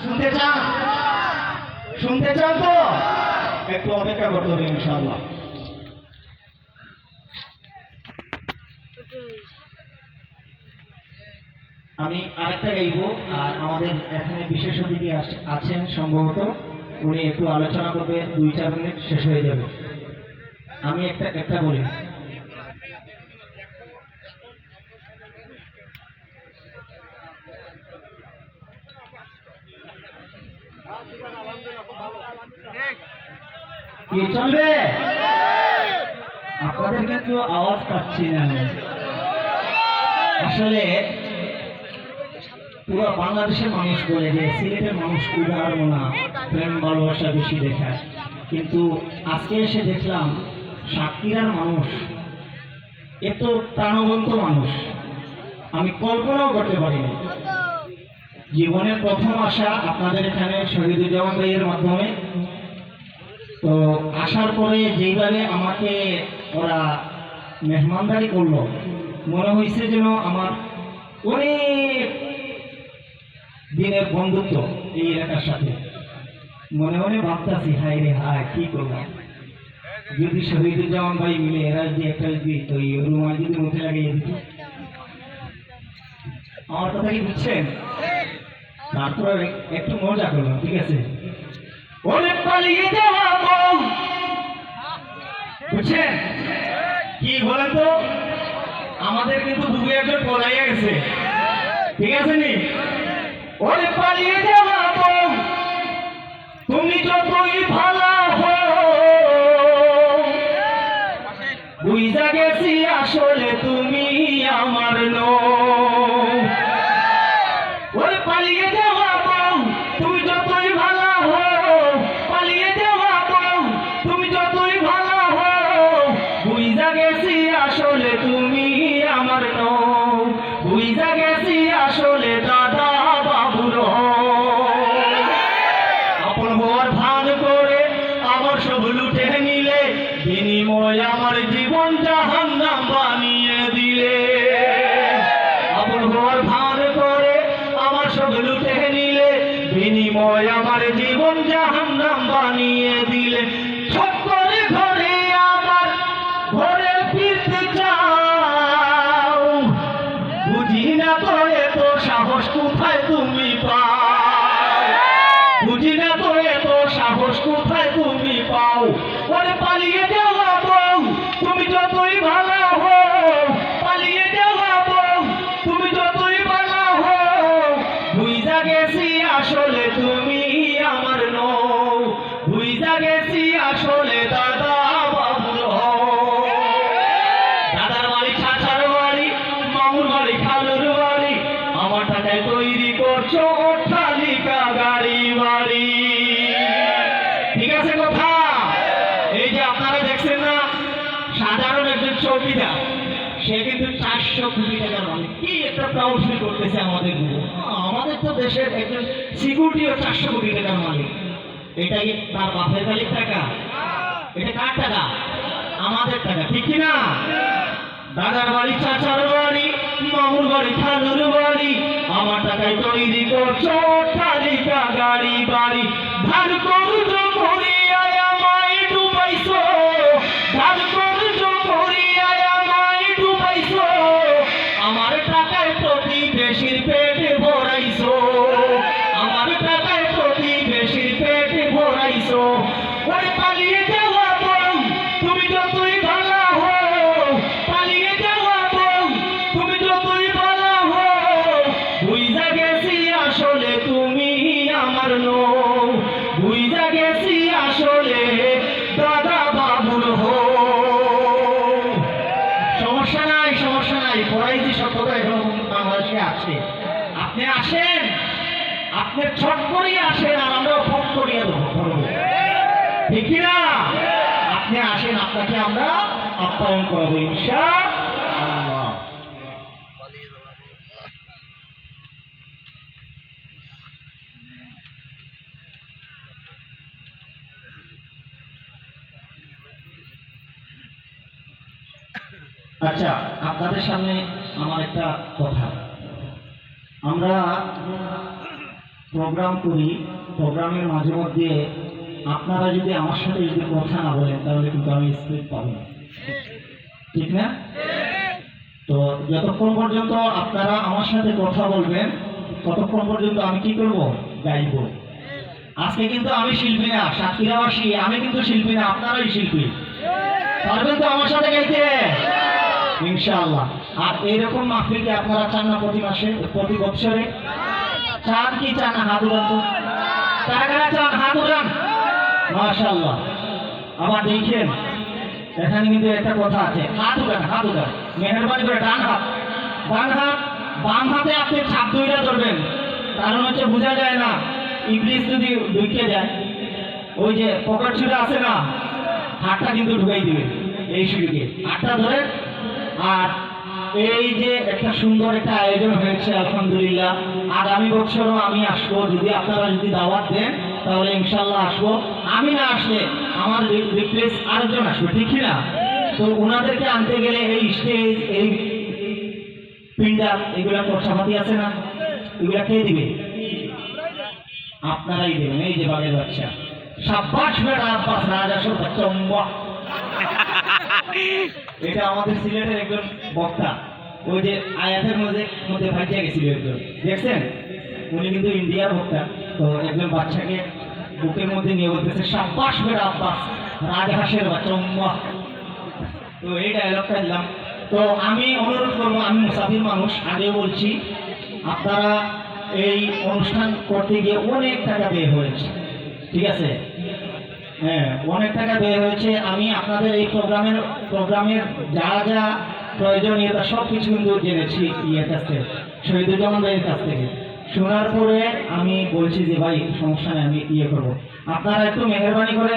শুনতে চান? শুনতে চান তো একটু অপেক্ষা করতে হবে ইনশাআল্লাহ। আমি আরেকটা গাইব, আর আমাদের এখানে বিশেষ অতিথি আছেন সম্ভবত, উনি একটু আলোচনা করবে, 2-4 মিনিট শেষ হয়ে যাবে। আমি একটা বলি, কি চলবে? আপনাদের কিন্তু আওয়াজ পাচ্ছি না। আসলে পুরো বাংলাদেশের মানুষ বলে যে সিলেটের মানুষ উদার মনা, প্রেম ভালোবাসা বেশি দেখায়, কিন্তু আজকে এসে দেখলাম সাতক্ষীরার মানুষ এত প্রাণবন্ত মানুষ আমি কল্পনাও করতে পারিনি। জীবনের প্রথম আশা আপনাদের এখানে শহীদুজ্জামান ভাইয়ের মাধ্যমে, তো আসার পরে যেইভাবে আমাকে ওরা মেহমানদারি করলো, মনে হয়েছে যেন আমার অনেক দিনের বন্ধুত্ব এই এলাকার সাথে। মনে মনে ভাবতেছি, হায় রে হায়, কি করলাম, যদি শহীদুজ্জামান ভাই মিলে এরা যদি একটা যদি ওই রুমাল যদি মুখে লাগিয়ে দিত। আমার কথা কি বুঝছেন? তারপরে একটু মজা করলাম, ঠিক আছে? ওরে পালিয়ে যাওয়া বউ, বুঝছেন কি বলেন তো? আমাদের কিন্তু বুকে একজন পলাইয়া গেছে, ঠিক আছে নি? ওরে পালিয়ে যাওয়া বউ, তুমি যতই ভালো হও, বুঝা গেছি আসলে তুমি আমার নও। ওরে পালিয়ে যাওয়া বউ, তুমি যতই ভালো হও, পালিয়ে যাওয়া বউ, তুমি যতই ভালো হও, বুঝা গেছি আসলে তুমি আমার নও, বুঝা গেছি আসলে দাদা বাবুর আপন হওয়ার ভান করে আমার সব লুটে নিলে, বিনিময় আমার জীবন জাহান্নাম বানিয়ে দিলে। আপন হওয়ার ভান করে আমার সব লুটে নিলে, বিনিময় আমার জীবন জাহান্নাম বানিয়ে দিলে। সব করে ঘরে আমার ঘরে ফিরতে চাও, বুঝি না তো এত সাহস কোথায় তুমি পাও, বুঝি না তো এত সাহস কোথায় তুমি পাও। ওরে পালিয়ে যাওয়া বউ, তুমি যতই ভালো হও, পালিয়ে যাওয়া বউ, তুমি যতই ভালো হও, বুঝা গেছি আসলে তুমি আমার নও, বুঝা গেছি আসলে দাদা বাবুর হও। দাদার বাড়ি, চাচার বাড়ি, মামুর বাড়ি, খালুর বাড়ি, আমার টাকায় তৈরি করছো অট্টালিকা গাড়ি বাড়ি, ঠিক আছে কথা? এই যে আপনারা দেখছেন না, সাধারণ একজন চৌকিদার, সে কিন্তু 400 কোটি টাকার মালিক। কি একটা প্রাউড ফিল করতেছে আমাদের গুলো। আমাদের তো দেশের একজন সিকিউরিটিও 400 কোটি টাকার মালিক। এটা কি তার বাপের বাড়ির টাকা? এটা কার টাকা? আমাদের টাকা, ঠিক কিনা? দাদার বাড়ি, চাচার বাড়ি, মামুর বাড়ি, খালুর বাড়ি, আমার টাকায় তৈরি করছো অট্টালিকা গাড়ি বাড়ি। ধার করছো করিয়ায় আমায় ডুবাইছো, ধার করছো করিয়ায় আমায় ডুবাইছো, আমার টাকায় প্রতিবেশীর পেটে ভরাইছো, আমার টাকায় প্রতিবেশীর পেটে ভরাইছো। ওই পালিয়ে যাওয়া বউ, তুমি যতই ভালো হও, পালিয়ে যাওয়া বউ, তুমি যতই ভালো হও, বুঝা গেছি আসলে তুমি আমার নও, বুঝা গেছি আসলে দাদা বাবুর হও। সমস্যা নাই, সমস্যা নাই, পড়াইছি সত্যতা এখন বাংলাদেশে আছে। আপনি আসেন, আপনি ছট করিয়ে আসেন, আর আমরা ফোন করিয়ে দেবো, ঠিক কিনা? আপনি আসেন, আপনাকে আমরা আপ্যায়ন করবো ইনশাআল্লাহ। আচ্ছা, আপনাদের সামনে আমার একটা কথা। আমরা প্রোগ্রাম করি, প্রোগ্রামের মাঝে মধ্যে আপনারা যদি আমার সাথে যদি কথা না বলেন তাহলে কিন্তু আমি স্পিড পাবো না, ঠিক না? তো যতক্ষণ পর্যন্ত আপনারা আমার সাথে কথা বলবেন ততক্ষণ পর্যন্ত আমি কি করব? গাইব। আজকে কিন্তু আমি শিল্পী না, সাতক্ষীরাবাসী, আমি কিন্তু শিল্পী না, আপনারাই শিল্পী। পারবেন তো আমার সাথে গাইতে? ইনশাআল্লাহ। আর এইরকম মাহফিল কি আপনারা চান না প্রতি মাসে, প্রতি বছরে? চান কি চান না? হাত উড়ান তো, কারা কারা চান? হাত উড়ান। মাশাআল্লাহ। আবার দেখেন এখানে কিন্তু একটা কথা আছে, হাত উড়ান, হাত উড়ান, মেহরবানি করে। ডান হাত, বাম হাতে আপনি ছাপ দুইটা ধরবেন, কারণ হচ্ছে বোঝা যায় না, ইংলিশ যদি ঢুকে যায়, ওই যে পকেট ছুটা আছে না, হাতটা কিন্তু ঢুকাই দিবে এই সুযোগে, হাতটা ধরে। আর এই যে একটা সুন্দর একটা আয়োজন হয়েছে আলহামদুলিল্লাহ, আগামী বছরও আমি আসবো, যদি আপনারা যদি দাওয়াত দেন তাহলে ইনশাল্লাহ আসবো। আমি না আসলে আমার রিপ্লেস আরেকজন আসবে, ঠিক না? তো ওনাদেরকে আনতে গেলে এই স্টেজ, এই পিন্ডার, এগুলা খরচাপাতি আছে না, এগুলা কে দিবে? আপনারাই দেবেন। এই যে বাগের বাচ্চা, সাব্বাস বেড়া আব্বাস রাজাসর বাচ্চা, এটা আমাদের সিলেটের একজন বক্তা, ওই যে আয়াতের মধ্যে ভাইটিয়া গেছিল একজন, দেখছেন? উনি কিন্তু ইন্ডিয়ার বক্তা। তো একজন বাচ্চাকে বুকের মধ্যে নিয়ে বলতেছে, সাব্বাস বেড়া আব্বাস রাজহাঁসের বাচ্চা। তো এই ডায়লগটা দিলাম। তো আমি অনুরোধ করবো, আমি মুসাফির মানুষ, আগে বলছি, আপনারা এই অনুষ্ঠান করতে গিয়ে অনেক টাকা ব্যয় হয়েছে, ঠিক আছে? হ্যাঁ, অনেক টাকা ব্যয় হয়েছে। আমি আপনাদের এই প্রোগ্রামের যা যা প্রয়োজনীয়তা সব কিছু কিন্তু জেনেছি ইয়ের কাছ থেকে, শহীদুজ্জামান ভাইয়ের কাছ থেকে। শোনার পরে আমি বলছি যে ভাই সমস্যা নেই, আমি ইয়ে করবো, আপনারা একটু মেহরবানি করে,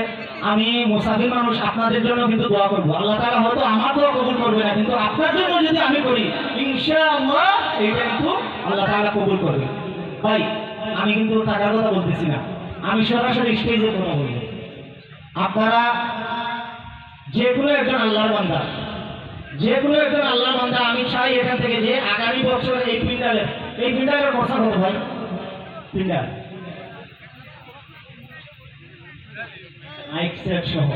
আমি মুসাফির মানুষ, আপনাদের জন্য কিন্তু দোয়া করবো। আল্লাহ তাআলা হয়তো আমার দোয়া কবুল করবে না, কিন্তু আপনার জন্য যদি আমি করি ইনশাআল্লাহ এইটা কিন্তু আল্লাহ তাআলা কবুল করবে। ভাই আমি কিন্তু টাকার কথা বলতেছি না, আমি সরাসরি স্টেজে কথা বলবো। আপনারা যে কোনো একজন আল্লাহর বান্দা, আমি চাই এখান থেকে যে আগামী বছর এই পিন্ডালের খরচা কত ভাই? পিন্ডাল মাইক সেট সহ,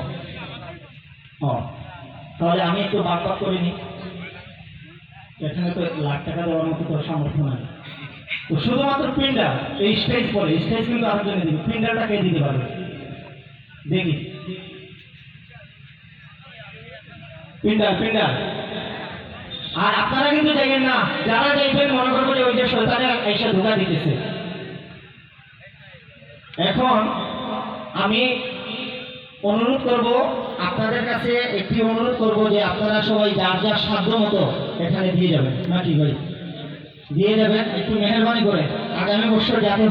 তাহলে আমি একটু বাক করে নিই। এখানে তো লাখ টাকা দেওয়ার মতো তো সামর্থ্য নাই। তো শুধুমাত্র পিন্ডাল, এই স্টেজ পরে, স্টেজ কিন্তু আরেকজনে দিবে, পিন্ডালটা কে দিতে পারবে দেখি? পিন্ডাল। আর আপনারা কিন্তু দেখেন না, যারা দেখবেন মনে করবো যে ওই যে শয়তানের এসে ধোঁকা দিতেছে। এখন আমি অনুরোধ করব আপনাদের কাছে, একটি অনুরোধ করব যে আপনারা সবাই যার যার সাধ্য মতো এখানে দিয়ে যাবেন, নাকি ভাই? দিয়ে যাবেন একটু মেহরবানি করে, আগামী বছর যাতে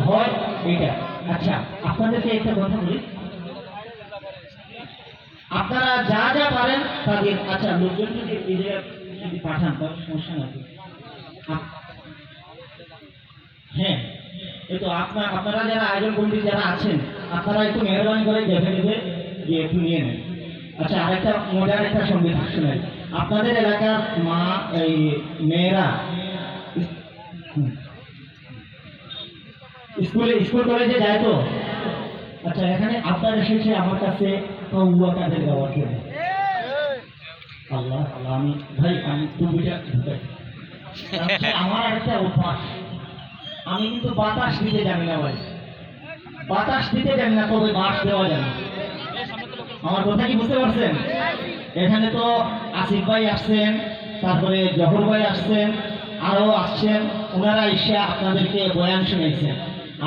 হয় এইটা। আচ্ছা, আপনাদেরকে একটা কথা বলি, আপনারা যা যা পারেন তাদের, আচ্ছা লোকজন যদি এই জায়গায় যদি পাঠান তাহলে সমস্যা নেই। হ্যাঁ, এই তো আপনারা যারা আয়োজন কমিটি যারা আছেন, আপনারা একটু মেহরবানি করে দেখে যে একটু নিয়ে নেন। আচ্ছা, আরেকটা মজার একটা সঙ্গীত শুনেন। আপনাদের এলাকার মা, এই মেয়েরা স্কুল কলেজে যায় তো। আচ্ছা, এখানে আপনার এসেছে আমার কাছে কাদের গাওয়ার জন্য। আল্লাহ আল্লাহ, আমি টুপিটা ঢুকাই। আমার একটা অভ্যাস, আমি কিন্তু বাতাস দিতে জানি না ভাই, বাতাস দিতে জানি না, তবে বাস দেওয়া জানি। আমার কথা কি বুঝতে পারছেন? এখানে তো আসিফ ভাই আসছেন, তারপরে জহর ভাই আসছেন, আরও আসছেন, ওনারা এসে আপনাদেরকে বয়ান শুনেছেন।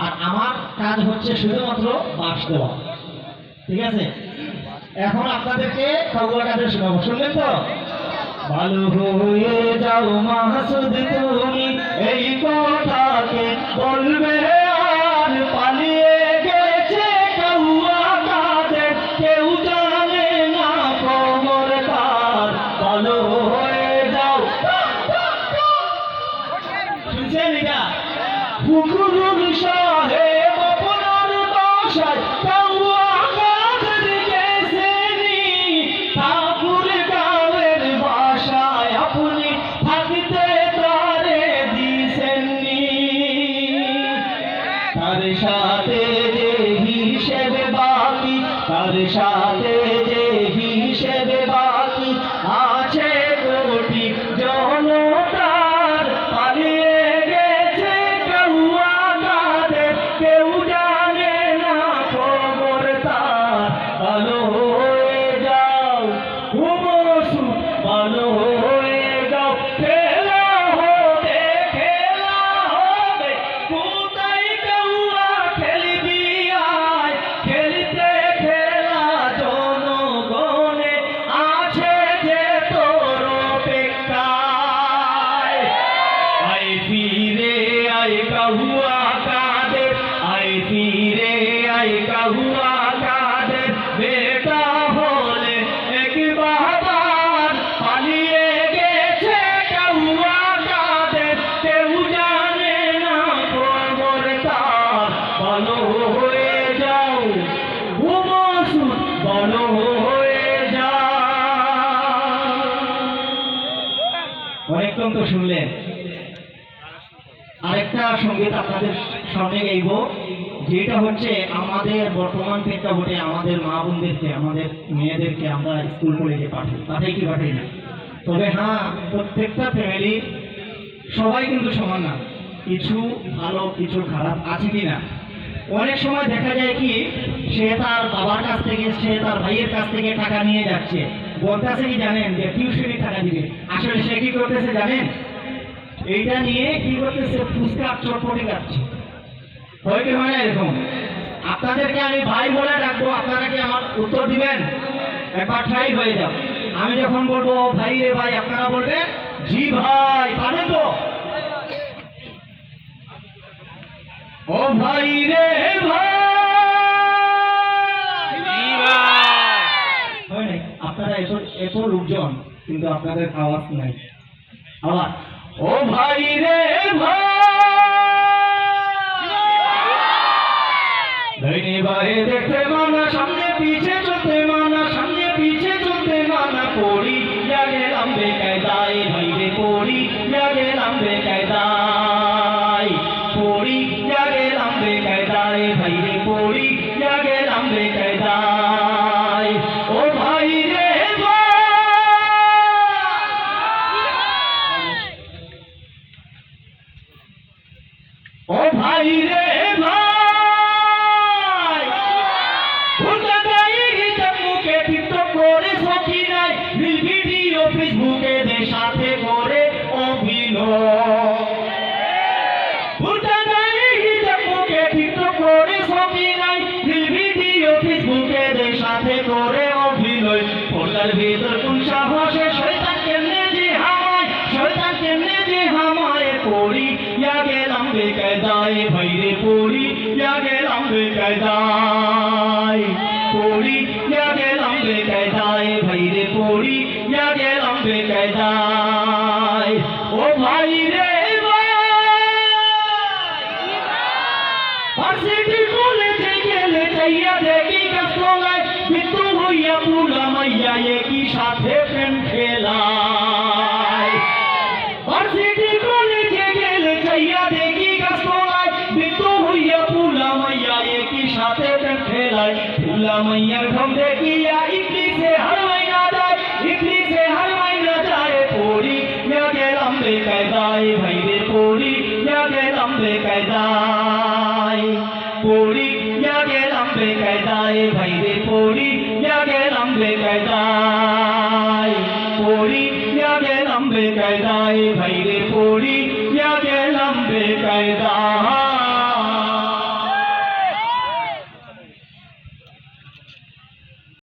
আর আমার কাজ হচ্ছে শুধুমাত্র বাস দেওয়া, ঠিক আছে? এখন আপনাদেরকে কাউয়া কাদের শোনাবো, শুনলেন তো? ভালো হয়ে যাও মাহসুদ তুমি, এই কথাকে বলবে আর পালিয়ে গেছে কাউয়া কাদের, কেউ জানে না খবর কার। ভালো হয়ে যাও, শুনছেন এটা? ফুকুরুল সাহেব আপনার বাসায় কাউয়া কাদের গেছেনি, ঠাকুর গাঁয়ের বাসায় আপনি থাকতে তারে দিছেননি। সাথে যে হিসেব বাকি, তার সাথে যে হিসেব বাকি, আছে কোটি জনতার পালিয়ে গেছে কেউ কাদের, কেউ জানে না খবর তার। ভালো হয়ে যাও ঘুমসু, ভালো হয়ে যাও, খেলা হবে কোথায় কেউ খেলবি আয়, খেলতে খেলা জনগণে আছে যে তোর অপেক্ষায়। আয় ফিরে আয় কাহুয়া কাদের, আয় ফিরে আয় কাহুয়া কাদের, বেটা হলে এক বাবার পালিয়ে গেছে কাহুয়া কাদের, কেউ জানে না খবর তার। ভালো হয়ে যাও ঘুমসু, ভালো হয়ে যাও। অনেকক্ষণ তো শুনলেন, আরেকটা সঙ্গীত আপনাদের সামনে গাইব, যেটা হচ্ছে আমাদের বর্তমান প্রেক্ষাপটে আমাদের মা বোনদেরকে, আমাদের মেয়েদেরকে আমরা স্কুল কলেজে পাঠাই কি পাঠাই না। তবে হ্যাঁ, প্রত্যেকটা ফ্যামিলি সবাই কিন্তু সমান না, কিছু ভালো কিছু খারাপ আছে কি না। অনেক সময় দেখা যায় কি, সে তার বাবার কাছ থেকে, সে তার ভাইয়ের কাছ থেকে টাকা নিয়ে যাচ্ছে, বলতেছে কি জানেন যে টিউশনের টাকা দিবে, আসলে সে কি করতেছে জানেন, এইটা নিয়ে কি করতেছে, ফুচকা চটপটি কাটছে। হয় কি হয় না এরকম? আপনাদেরকে আমি ভাই বলে ডাকবো, আপনারা কি আমার উত্তর দিবেন? একবার ট্রাই হয়ে যাও। আমি যখন বলবো ভাই রে ভাই, আপনারা বলবেন জি ভাই, পারেন তো? ও ভাই রে ভাই, হয় নাই? আপনারা এত লোকজন, কিন্তু আপনাদের আওয়াজ নাই। আবার ও ভাই রে ভাই, ধন্যবাদে দেখতে মানা, সামনে পিছে চলতে মানা, সামনে পিছে চলতে মানা, পড়ি গেলাম বেকায়দায় ভাই রে, পড়ি গেলাম বেকায়দায়, পড়ি গেলাম বেকায়দায় ভাই রে, পড়ি গেলাম বেকায়দায়। ও ভাই রে ও ভাই রে ভাই, মুখে টিকটক করে সখী নাই, ভিডিও ফেসবুকে সাথে করে অভিনয়, মুখে টিকটক করে সখী নাই, ভিডিও ফেসবুকে সাথে করে অভিনয়। পর্দার ভিতর কোন সাহসে শয়তান কেমনে যে হামায়, শয়তান কেমনে যে হামায়, পড়ি গেলাম বেকায়দায় ভাই রে, পড়ি গেলাম বেকায়দায়, পড়ি গেলাম বেকায়দায় ভাই রে, পড়ি গেলাম বেকায়দায়। ও ভাই রে ভাই, ভার্সিটি কলেজে গেলে চাইয়া দেখি গাছতলায়, মৃত্যু হইয়া পুলা মাইয়া একই সাথে প্রেম খেলায়। ভার্সিটি কলেজে গেলে চাইয়া দেখি গাছতলায়, মৃত্যু হইয়া পুলা মাইয়া একই সাথে প্রেম খেলায়। পুলা মাইয়ার ঢং দেখিয়া ইংলিশে হারমাই না যায়, ইংলিশে হারমাই না যায়, পড়ি গেলাম বেকায়দায় ভাই রে, পড়ি গেলাম বেকায়দায়, পড়ি গেলাম বেকায়দায় ভাই রে, পড়ি গেলাম বেকায়দায়, পড়ি গেলাম বেকায়দায় ভাই রে, পড়ি গেলাম বেকায়দায়।